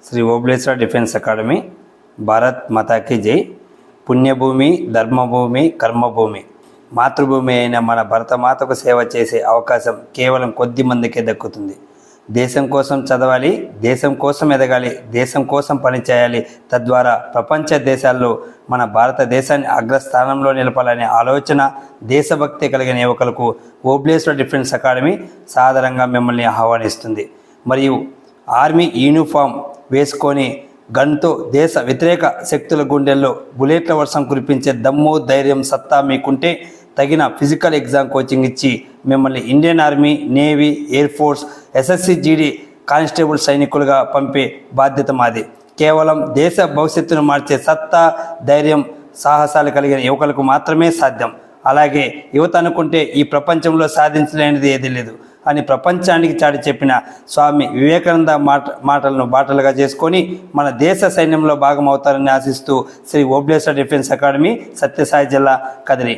Shri Obleshwara defence academy. Bharat మాతాకి జై. పుణ్యభూమి, ధర్మభూమి, కర్మభూమి, మాతృభూమి అయిన మన భరతమాతకు సేవ చేసే అవకాశం కేవలం కొద్ది మందికే దక్కుతుంది. దేశం కోసం చదవాలి, దేశం కోసం ఎదగాలి, దేశం కోసం పనిచేయాలి. తద్వారా ప్రపంచ దేశాల్లో మన భారతదేశాన్ని అగ్రస్థానంలో నిలపాలనే ఆలోచన, దేశభక్తి కలిగిన యువకులకు ఓబ్లేశ్వర డిఫెన్స్ అకాడమీ సాదరంగా మిమ్మల్ని ఆహ్వానిస్తుంది. మరియు ఆర్మీ యూనిఫామ్ వేసుకొని గన్తో దేశ వ్యతిరేక శక్తుల గుండెల్లో బుల్లెట్ల వర్షం కురిపించే దమ్ము, ధైర్యం, సత్తా మీకుంటే తగిన ఫిజికల్ ఎగ్జామ్ కోచింగ్ ఇచ్చి మిమ్మల్ని Indian army, navy, air force, SSC GD constable సైనికులుగా పంపే బాధ్యత మాది. కేవలం దేశ భవిష్యత్తును మార్చే సత్తా, ధైర్యం, సాహసాలు కలిగిన యువకులకు మాత్రమే సాధ్యం. అలాగే యువత అనుకుంటే ఈ ప్రపంచంలో సాధించలేనిది ఏదీ లేదు అని ప్రపంచానికి చాటి చెప్పిన స్వామి వివేకానంద మాటలను బాటలుగా చేసుకొని మన దేశ సైన్యంలో భాగమవుతారని ఆశిస్తూ శ్రీ ఓబ్లేశ్వర డిఫెన్స్ అకాడమీ, సత్యసాయి జిల్లా, కదిరి.